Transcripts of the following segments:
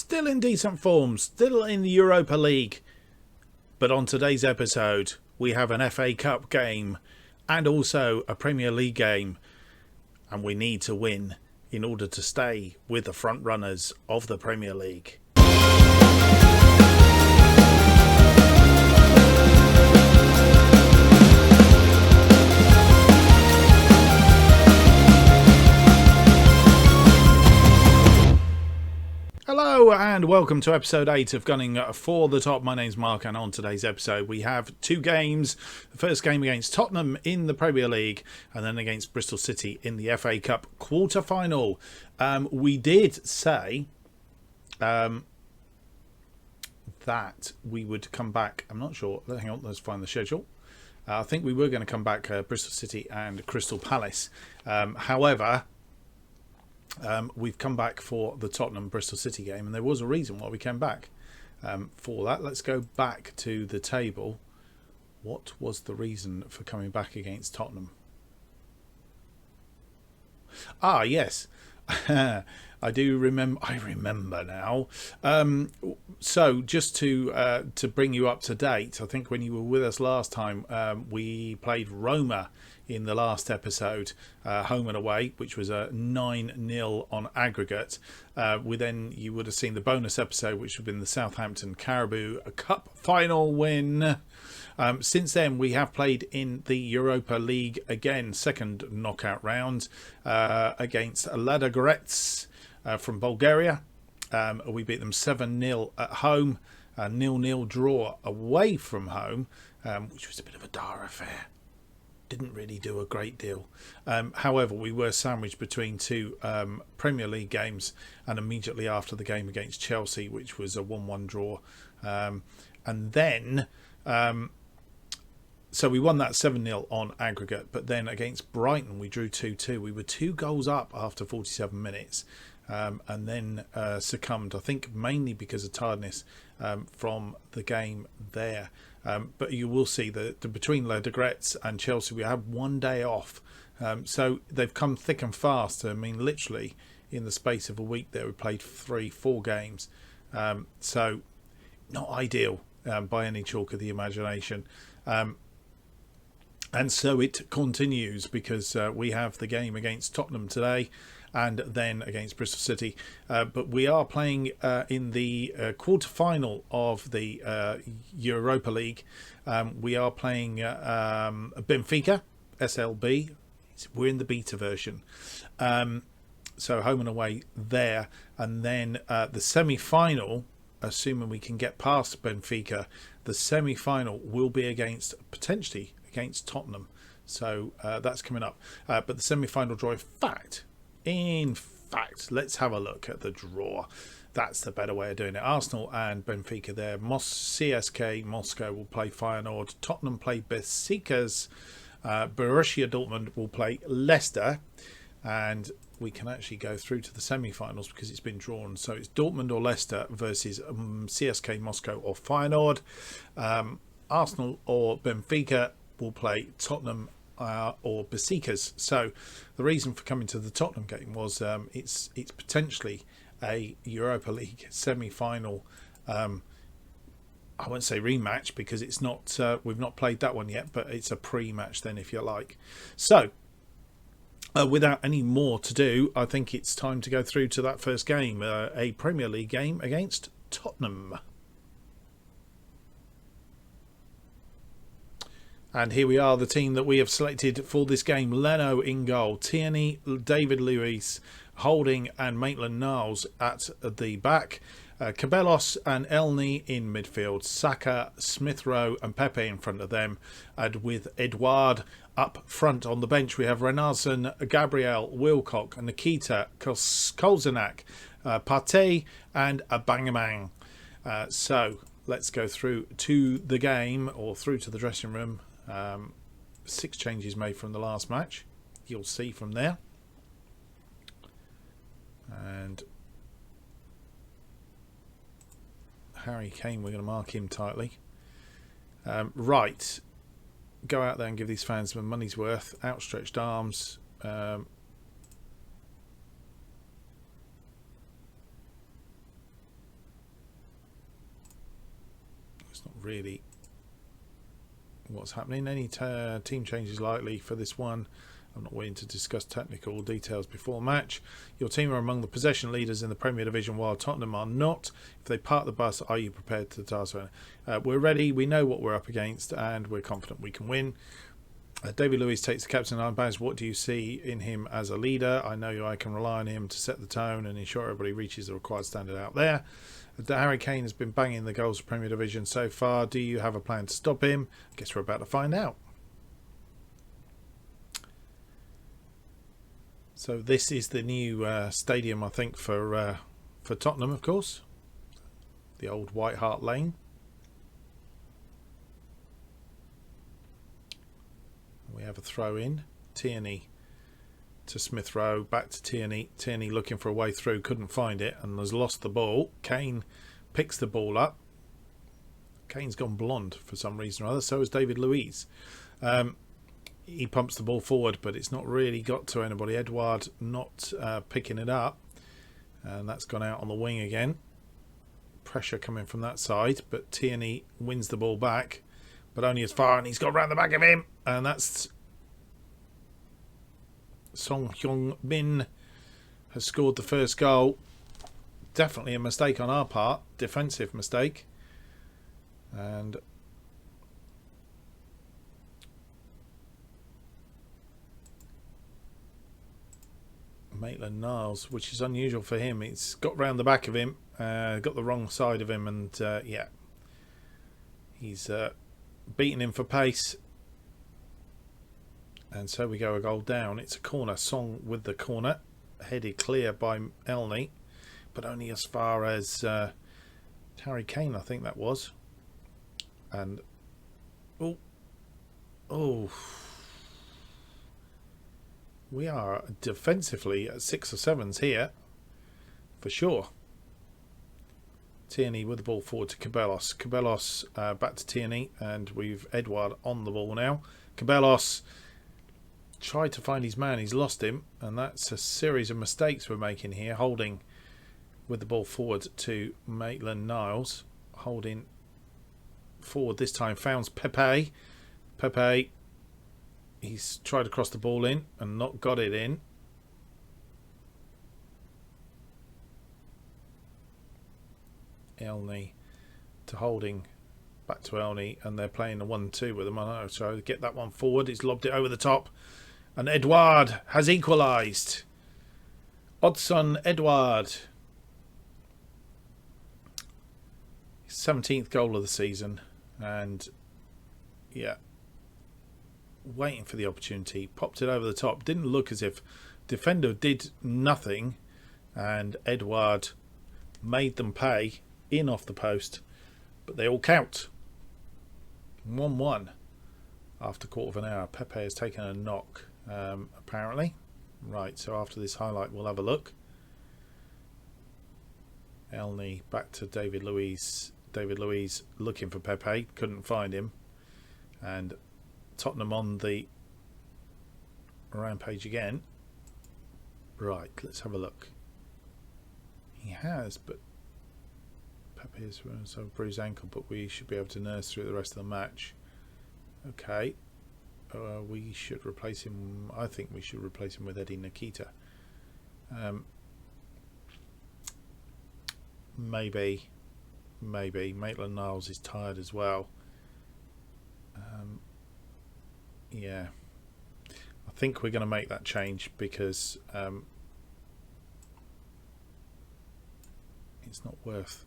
still in decent form, still in the Europa League. But on today's episode, we have an FA Cup game and also a Premier League game. And we need to win in order to stay with the front runners of the Premier League. Hello and welcome to episode 8 of Gunning for the Top. My name's Mark, and on today's episode we have two games. The first game against Tottenham in the Premier League and then against Bristol City in the FA Cup quarter-final. We did say that we would come back. I'm not sure. Hang on, let's find the schedule. I think we were going to come back Bristol City and Crystal Palace. However, we've come back for the Tottenham-Bristol City game, and there was a reason why we came back for that. Let's go back to the table. What was the reason for coming back against Tottenham? Ah, yes. I do remember. I remember now. So just to bring you up to date, I think when you were with us last time, we played Roma in the last episode, home and away, which was a 9-0 on aggregate. You would have seen the bonus episode, which would have been the Southampton Carabao Cup final win. Since then, we have played in the Europa League again, second knockout round, against Ludogorets from Bulgaria. We beat them 7-0 at home, a 0-0 draw away from home, which was a bit of a dire affair. Didn't really do a great deal. However, we were sandwiched between two Premier League games, and immediately after the game against Chelsea, which was a 1-1 draw. And then, so we won that 7-0 on aggregate, but then against Brighton, we drew 2-2. We were 2 goals up after 47 minutes. And then succumbed, I think, mainly because of tiredness from the game there. But you will see that between Ludogorets and Chelsea, we had 1 day off. So they've come thick and fast. I mean, literally, in the space of a week there, we played 3-4 games. So not ideal by any chalk of the imagination. And so it continues because we have the game against Tottenham today and then against Bristol City. But we are playing in the quarter-final of the Europa League. We are playing Benfica, SLB. We're in the beta version. So home and away there. And then the semi-final, assuming we can get past Benfica, the semi-final will be potentially against Tottenham. So that's coming up. But the semi-final draw, in fact, let's have a look at the draw. That's the better way of doing it. Arsenal and Benfica there. CSK Moscow will play Feyenoord. Tottenham play Besiktas. Borussia Dortmund will play Leicester. And we can actually go through to the semi-finals because it's been drawn. So it's Dortmund or Leicester versus CSK Moscow or Feyenoord. Arsenal or Benfica will play Tottenham or Besiktas. So the reason for coming to the Tottenham game was it's potentially a Europa League semi-final. I won't say rematch because it's not. We've not played that one yet, but it's a pre-match then, if you like. So without any more to do, I think it's time to go through to that first game, a Premier League game against Tottenham. And here we are, the team that we have selected for this game. Leno in goal, Tierney, David Luiz, Holding and Maitland-Niles at the back. Cabellos and Elney in midfield. Saka, Smith Rowe and Pepe in front of them. And with Edouard up front on the bench, we have Renarsson, Gabriel, Wilcock, Nikita, Kolasinac, Partey and Abangamang. So let's go through to the game, or through to the dressing room. 6 changes made from the last match. You'll see from there. And Harry Kane, we're going to mark him tightly. Right. Go out there and give these fans some money's worth. Outstretched arms. And, It's not really what's happening. Any team changes likely for this one? I'm not waiting to discuss technical details before match. Your team are among the possession leaders in the Premier Division while Tottenham are not. If they park the bus, are you prepared to the task? We're ready. We know what we're up against and we're confident we can win. David Luiz takes the captain armband. What do you see in him as a leader? I know I can rely on him to set the tone and ensure everybody reaches the required standard out there. Harry Kane has been banging the goals for Premier Division so far. Do you have a plan to stop him? I guess we're about to find out. So this is the new stadium, I think, for Tottenham, of course. The old White Hart Lane. We have a throw in. Tierney to Smith Rowe, back to Tierney. Tierney looking for a way through, couldn't find it and has lost the ball. Kane picks the ball up. Kane's gone blonde for some reason or other, so has David Luiz. He pumps the ball forward, but it's not really got to anybody. Edouard not picking it up, and that's gone out on the wing again. Pressure coming from that side, but Tierney wins the ball back, but only as far, and he's got round the back of him, and that's Song Hyun-min has scored the first goal. Definitely a mistake on our part, defensive mistake, and Maitland-Niles, which is unusual for him. It's got round the back of him, got the wrong side of him, and yeah, he's beaten him for pace. And so we go a goal down. It's a corner. Song with the corner, headed clear by Elney, but only as far as Harry Kane, I think that was. And oh. We are defensively at 6 or 7s here, for sure. Tierney with the ball forward to Cabellos. Cabellos back to Tierney, and we've Edouard on the ball now. Cabellos tried to find his man, he's lost him, and that's a series of mistakes we're making here. Holding with the ball forward to Maitland-Niles. Holding forward this time, found Pepe. Pepe. He's tried to cross the ball in and not got it in. Elney to Holding, back to Elney, and they're playing a 1-2 with him. So get that one forward. He's lobbed it over the top, and Edouard has equalised. Odsonne Edouard, 17th goal of the season, and yeah, waiting for the opportunity, popped it over the top. Didn't look as if defender did nothing, and Edouard made them pay in off the post, but they all count. 1-1 after quarter of an hour. Pepe has taken a knock, apparently. Right, so after this highlight we'll have a look. Elney back to David Luiz. David Luiz looking for Pepe, couldn't find him, and Tottenham on the rampage again. Right, let's have a look. He has, but Pepe has a bruised ankle, but we should be able to nurse through the rest of the match. Okay. We should replace him. I think we should replace him with Eddie Nikita. Maybe. Maitland-Niles is tired as well. Yeah, I think we're going to make that change because it's not worth.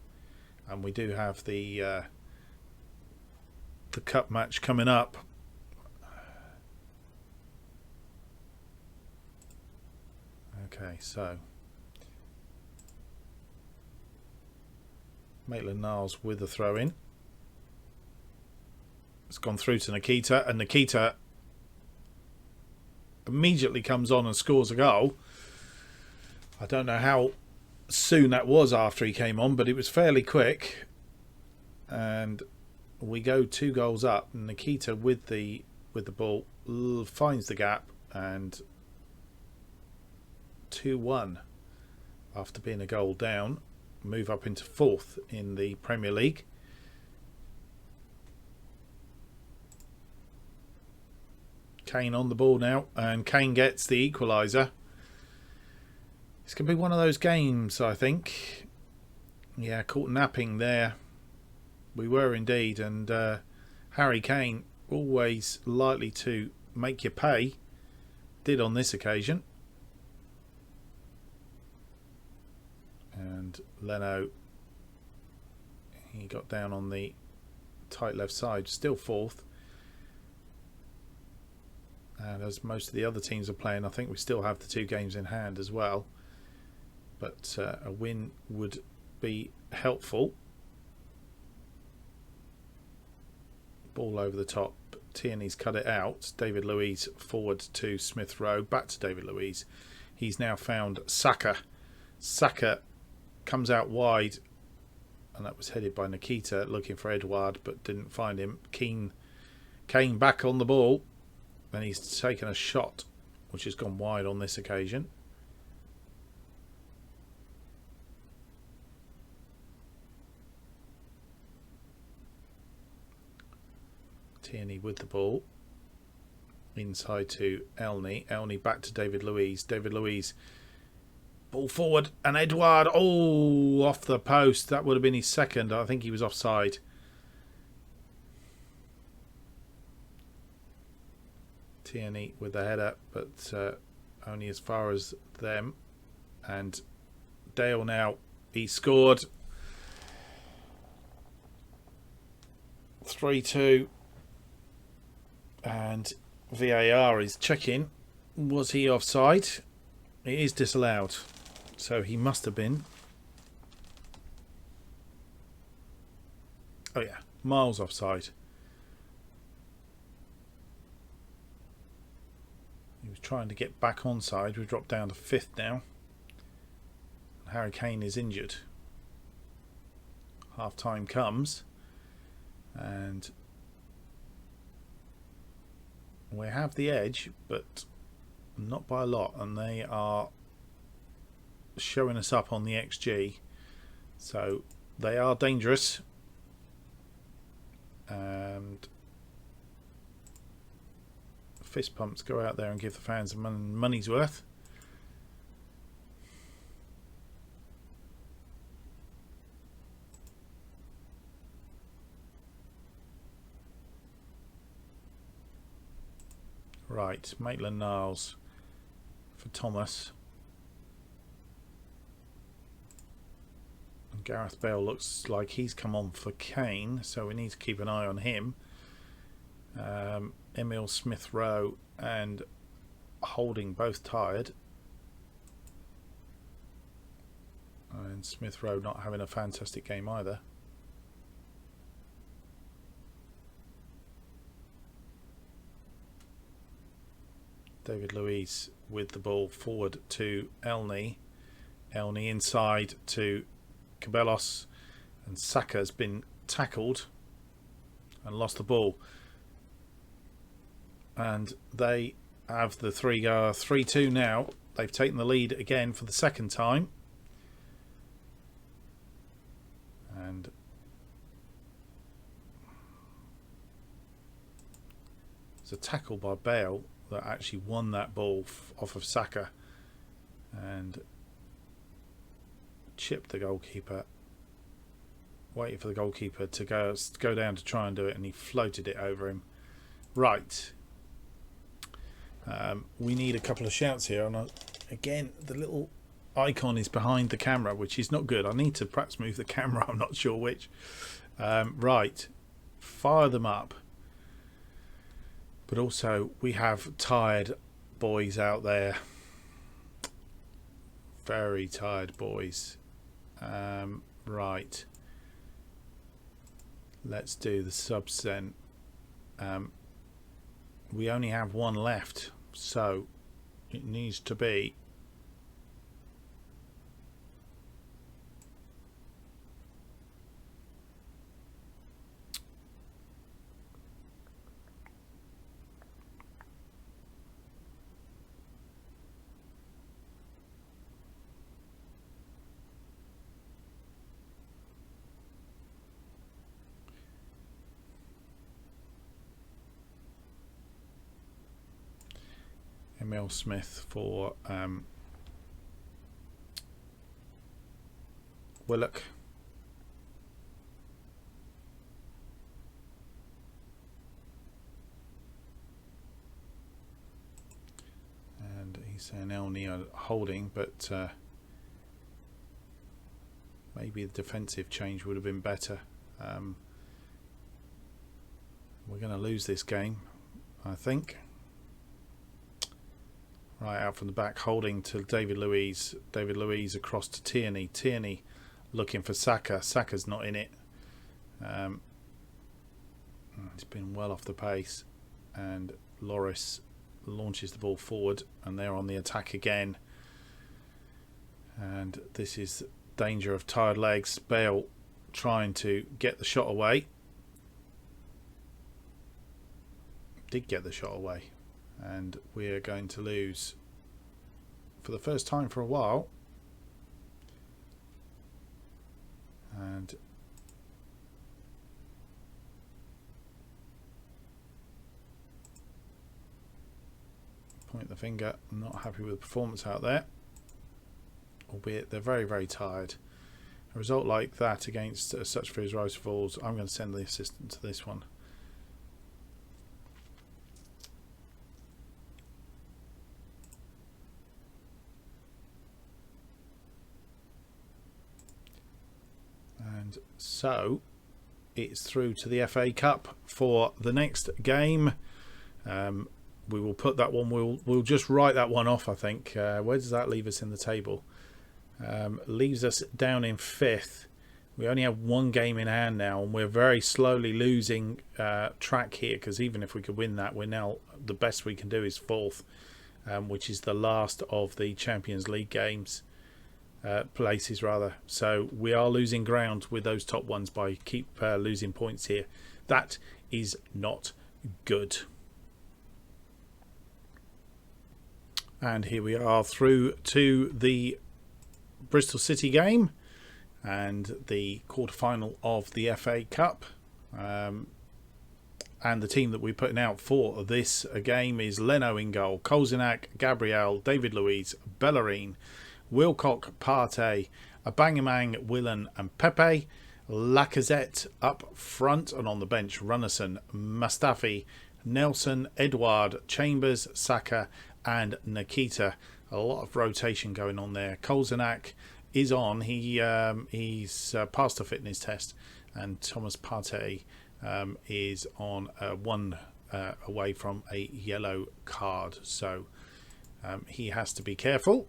And we do have the cup match coming up. Okay, so Maitland-Niles with the throw in. It's gone through to Nikita, and Nikita immediately comes on and scores a goal. I don't know how soon that was after he came on, but it was fairly quick, and we go 2 goals up. Nikita with the ball finds the gap, and 2-1 after being a goal down, move up into 4th in the Premier League. Kane on the ball now, and Kane gets the equaliser. It's going to be one of those games, I think. Yeah, caught napping there. We were indeed, and Harry Kane, always likely to make you pay, did on this occasion. And Leno, he got down on the tight left side, still fourth. And as most of the other teams are playing, I think we still have the 2 games in hand as well. But a win would be helpful. Ball over the top. Tierney's cut it out. David Luiz forward to Smith Rowe. Back to David Luiz. He's now found Saka. Saka comes out wide. And that was headed by Nikita, looking for Edouard, but didn't find him. Kane back on the ball. And he's taken a shot, which has gone wide on this occasion. Tierney with the ball. Inside to Elney. Elney back to David Luiz. David Luiz. Ball forward. And Edouard. Oh, off the post. That would have been his second. I think he was offside. Tierney with the header, but only as far as them. And Dale now. He scored. 3-2. And VAR is checking. Was he offside? It is disallowed. So he must have been. Oh yeah, miles offside. He was trying to get back onside. We've dropped down to 5th now. Harry Kane is injured. Half time comes. And we have the edge, but not by a lot, and they are showing us up on the XG, so they are dangerous. And fist pumps, go out there and give the fans money's worth. Right, Maitland-Niles for Thomas. And Gareth Bale looks like he's come on for Kane, so we need to keep an eye on him. Emil Smith-Rowe and Holding both tired. And Smith-Rowe not having a fantastic game either. David Luiz with the ball forward to Elney. Elney inside to Cabellos. And Saka has been tackled and lost the ball. And they have the 3-2 now. They've taken the lead again for the second time. And it's a tackle by Bale that actually won that ball off of Saka and chipped the goalkeeper, waiting for the goalkeeper to go down to try and do it, and he floated it over him. Right, we need a couple of shouts here, and again the little icon is behind the camera, which is not good. I need to perhaps move the camera, I'm not sure which. Right, fire them up. But also, we have tired boys out there. Very tired boys. Right. Let's do the subs then. We only have one left, so it needs to be Emil Smith for Willock. And he's saying El Neo holding, but maybe the defensive change would have been better. We're going to lose this game, I think. Right, out from the back, holding to David Luiz. David Luiz across to Tierney. Tierney looking for Saka. Saka's not in it. It's been well off the pace. And Loris launches the ball forward, and they're on the attack again. And this is danger of tired legs. Bale trying to get the shot away. Did get the shot away. And we're going to lose for the first time for a while. And point the finger. I'm not happy with the performance out there, albeit they're very, very tired. A result like that against such fierce rivals, I'm going to send the assistant to this one. And so it's through to the FA Cup for the next game. We will put that one, we'll just write that one off, I think. Where does that leave us in the table? Leaves us down in 5th. We only have one game in hand now, and we're very slowly losing track here, because even if we could win that, we're now, the best we can do is 4th, which is the last of the Champions League games. Places rather. So we are losing ground with those top ones by keep losing points here. That is not good. And here we are through to the Bristol City game and the quarter-final of the FA Cup. And the team that we're putting out for this game is Leno in goal, Kolasinac, Gabriel, David Luiz, Bellerin, Wilcock, Partey, Aubameyang, Willan and Pepe. Lacazette up front, and on the bench Runnison, Mustafi, Nelson, Edouard, Chambers, Saka and Nikita. A lot of rotation going on there. Kolasinac is on. He's passed the fitness test, and Thomas Partey is on one away from a yellow card, so he has to be careful.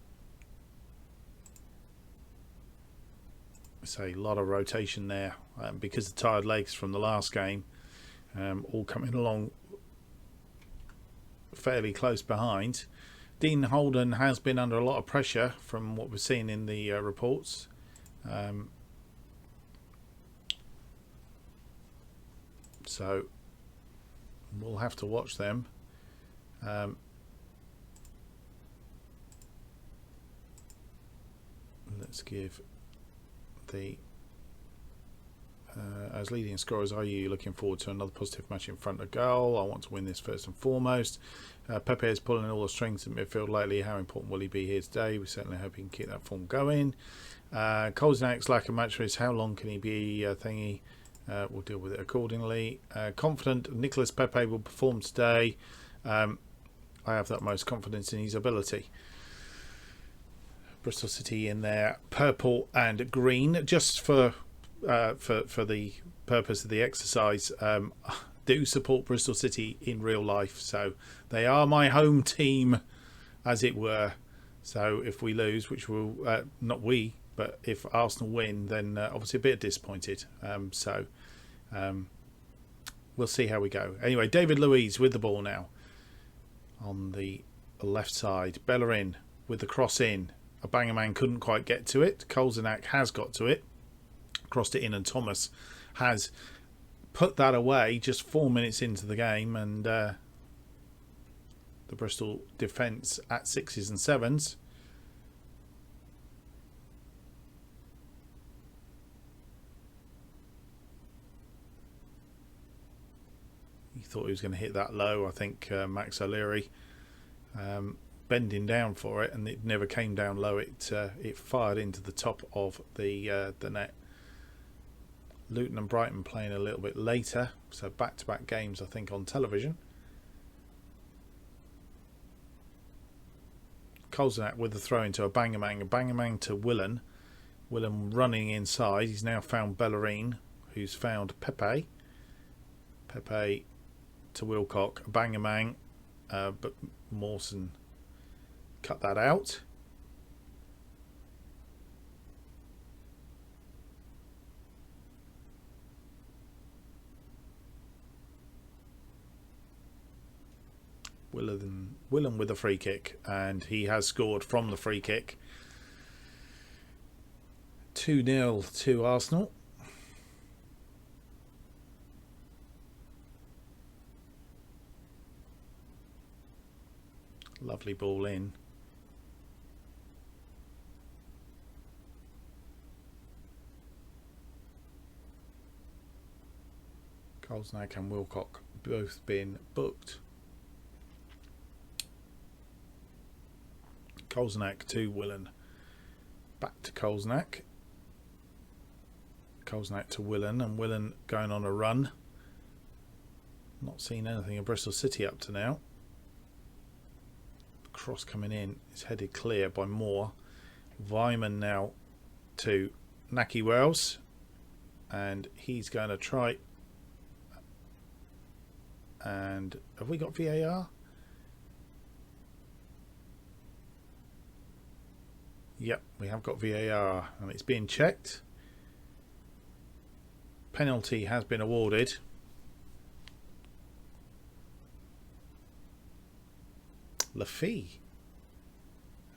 So a lot of rotation there because of the tired legs from the last game, all coming along fairly close behind. Dean Holden has been under a lot of pressure from what we're seeing in the reports. So we'll have to watch them. Let's give the as leading scorers, are you looking forward to another positive match in front of goal? I want to win this first and foremost. Pepe is pulling all the strings in midfield lately. How important will he be here today? We certainly hope he can keep that form going. Kolasinac lack of match race. How long can he be thingy? We'll deal with it accordingly. Confident Nicolas Pepe will perform today. I have the utmost confidence in his ability. Bristol City in their purple and green, just for the purpose of the exercise. Do support Bristol City in real life, so they are my home team, as it were. So if we lose, which will not we, but if Arsenal win, then obviously a bit disappointed. We'll see how we go. Anyway, David Luiz with the ball now on the left side. Bellerin with the cross in. Aubameyang couldn't quite get to it. Kolasinac has got to it, crossed it in, and Thomas has put that away just 4 minutes into the game, and the Bristol defence at 6s and 7s. He thought he was going to hit that low, I think, Max O'Leary. bending down for it, and it never came down low. It fired into the top of the net. Luton and Brighton playing a little bit later, so back-to-back games I think on television. Kolasinac with the throw into a Bangamang to Willen. Willen running inside. He's now found Bellerin, who's found Pepe. Pepe to Wilcock. Bangamang, but Mawson cut that out. Willen with a free kick, and he has scored from the free kick. 2-0 to Arsenal. Lovely ball in. Kolasinac and Wilcock both been booked. Kolasinac to Willen. Back to Kolasinac. Kolasinac to Willen, and Willen going on a run. Not seen anything of Bristol City up to now. Cross coming in is headed clear by Moore. Vyman now to Naki Wells, and he's going to try. And have we got VAR? Yep, we have got VAR, and it's being checked. Penalty has been awarded. Lafay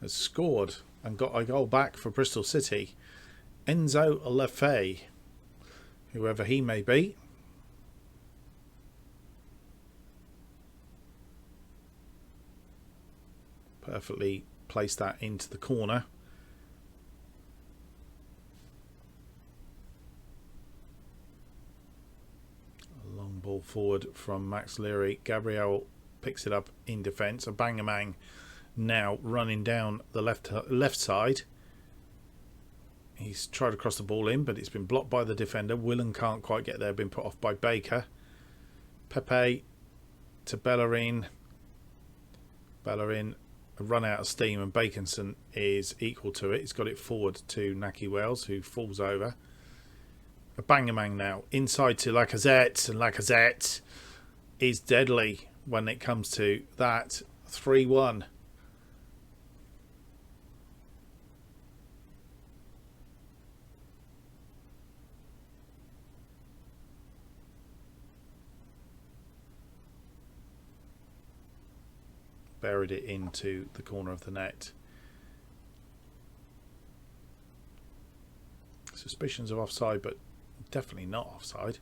has scored and got a goal back for Bristol City. Enzo Lafay, whoever he may be. Perfectly placed that into the corner. A long ball forward from Max Leary. Gabriel picks it up in defence. A Bangamang now running down the left side. He's tried to cross the ball in, but it's been blocked by the defender. Willen can't quite get there, been put off by Baker. Pepe to Bellerin. Bellerin run out of steam, and Baconson is equal to it. He's got it forward to Naki Wells, who falls over. A Bangamang now inside to Lacazette, and Lacazette is deadly when it comes to that. 3-1. Buried it into the corner of the net. Suspicions of offside, but definitely not offside.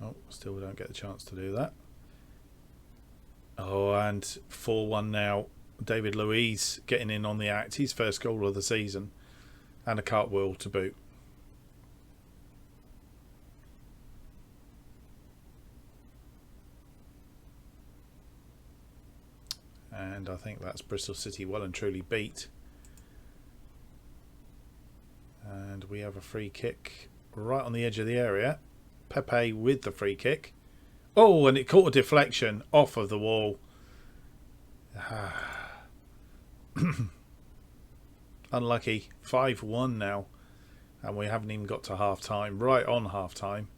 Oh, still we don't get the chance to do that. Oh, and 4-1 now. David Luiz getting in on the act. His first goal of the season, and a cartwheel to boot. And I think that's Bristol City well and truly beat. And we have a free kick right on the edge of the area. Pepe with the free kick. Oh, and it caught a deflection off of the wall. Unlucky. 5-1 now. And we haven't even got to half time. Right on half time.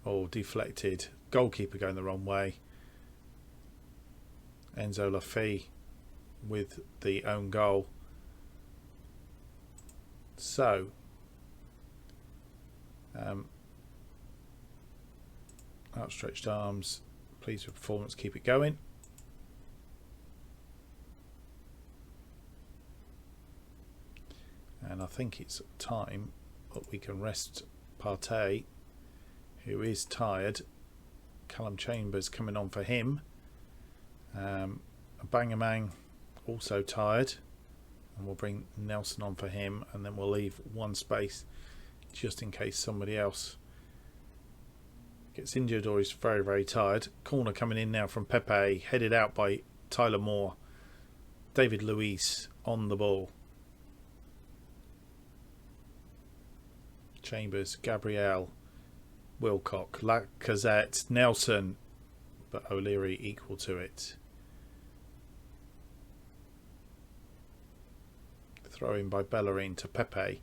Oh, deflected. Goalkeeper going the wrong way. Enzo Lafay with the own goal. So, outstretched arms, pleased with performance, keep it going. And I think it's time that we can rest Partey, who is tired. Callum Chambers coming on for him. Bangamang also tired, and we'll bring Nelson on for him, and then we'll leave one space just in case somebody else gets injured or is very, very tired. Corner coming in now from Pepe, headed out by Tyler Moore. David Luiz on the ball. Chambers, Gabriel, Wilcock, Lacazette, Nelson, but O'Leary equal to it. Throw in by Bellerin to Pepe.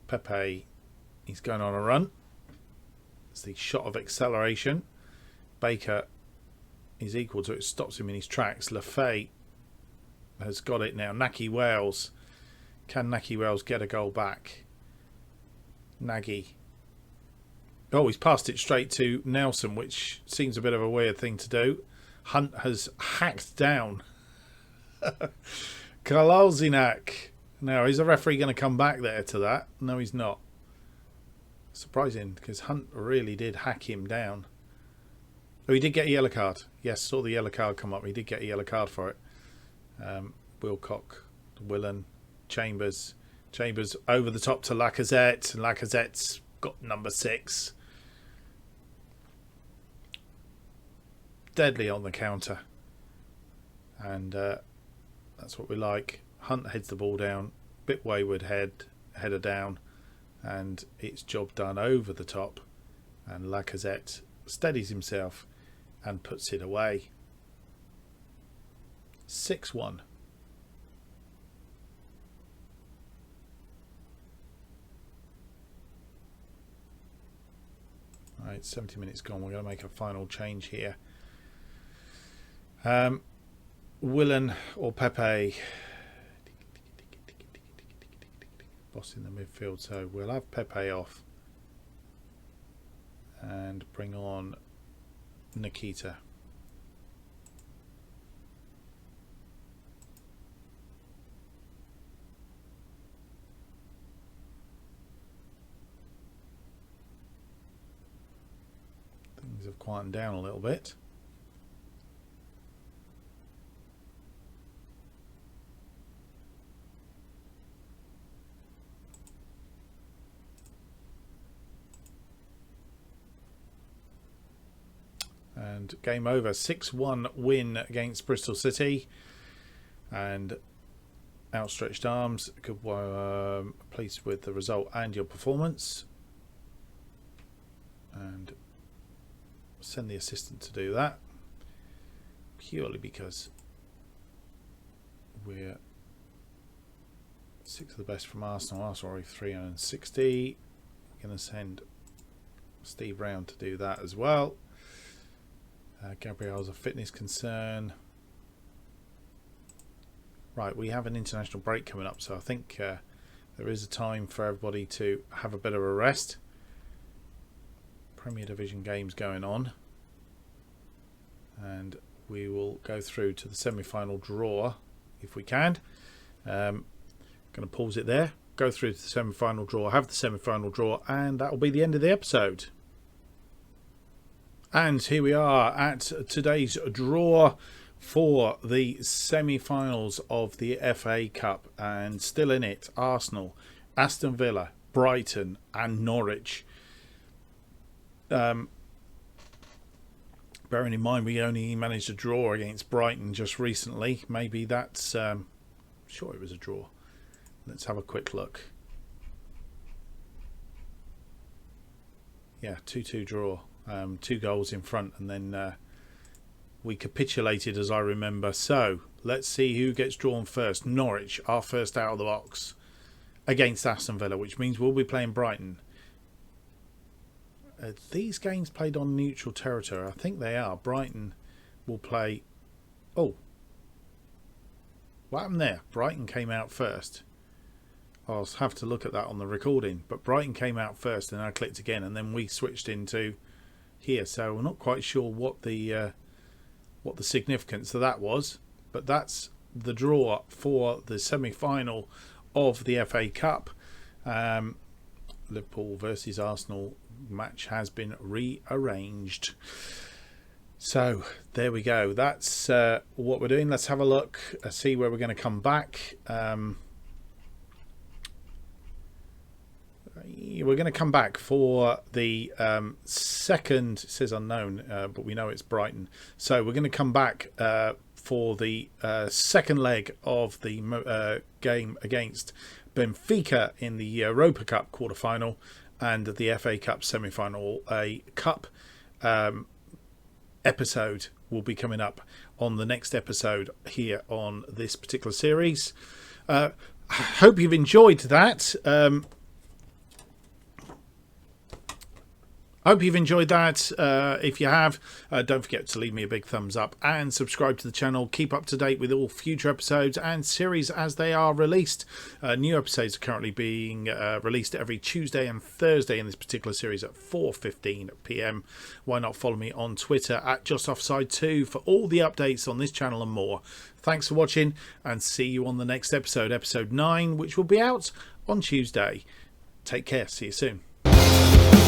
Pepe, he's going on a run. It's the shot of acceleration. Baker is equal to it, stops him in his tracks. Lafay has got it now. Naki Wales. Can Naki Wales get a goal back? Nagy. Oh, he's passed it straight to Nelson, which seems a bit of a weird thing to do. Hunt has hacked down Kolasinac. Now, is the referee going to come back there to that? No, he's not. Surprising, because Hunt really did hack him down. Oh, he did get a yellow card. Yes, saw the yellow card come up. He did get a yellow card for it. Wilcock, Willen, Chambers. Chambers over the top to Lacazette. Lacazette's got number 6. Deadly on the counter. And that's what we like. Hunt heads the ball down. Bit wayward header down. And it's job done over the top. And Lacazette steadies himself and puts it away. 6-1. Right, 70 minutes gone. We're going to make a final change here. Willen or Pepe. Boss in the midfield. So we'll have Pepe off. And bring on Nikita. Things have quietened down a little bit. And game over. 6-1 win against Bristol City. And outstretched arms. Good, pleased with the result and your performance. And send the assistant to do that. Purely because we're 6 of the best from Arsenal. Arsenal are 360. We're going to send Steve round to do that as well. Gabriel's a fitness concern. Right, we have an international break coming up, so I think there is a time for everybody to have a bit of a rest. Premier Division games going on. And we will go through to the semi-final draw if we can. Going to pause it there. Go through to the semi-final draw, have the semi-final draw, and that will be the end of the episode. And here we are at today's draw for the semi-finals of the FA Cup. And still in it, Arsenal, Aston Villa, Brighton and Norwich. Bearing in mind we only managed a draw against Brighton just recently. Maybe that's... sure it was a draw. Let's have a quick look. Yeah, 2-2 draw. 2 goals in front, and then we capitulated, as I remember. So let's see who gets drawn first. Norwich are first out of the box against Aston Villa, which means we'll be playing Brighton. These games played on neutral territory. I think they are. Brighton will play... Oh, what happened there? Brighton came out first. I'll have to look at that on the recording, but Brighton came out first and I clicked again, and then we switched into here, so we're not quite sure what the significance of that was, but that's the draw for the semi-final of the FA Cup. Liverpool versus Arsenal match has been rearranged. So there we go. That's what we're doing. Let's have a look, see where we're going to come back. We're we're going to come back for the second. It says unknown, but we know it's Brighton. So we're going to come back for the second leg of the game against Benfica in the Europa Cup quarter-final and the FA Cup semi-final. A cup episode will be coming up on the next episode here on this particular series. I hope you've enjoyed that. Hope you've enjoyed that. If you have, don't forget to leave me a big thumbs up and subscribe to the channel. Keep up to date with all future episodes and series as they are released. New episodes are currently being released every Tuesday and Thursday in this particular series at 4:15 p.m. Why not follow me on Twitter at JustOffside2 for all the updates on this channel and more. Thanks for watching, and see you on the next episode, episode 9, which will be out on Tuesday. Take care. See you soon.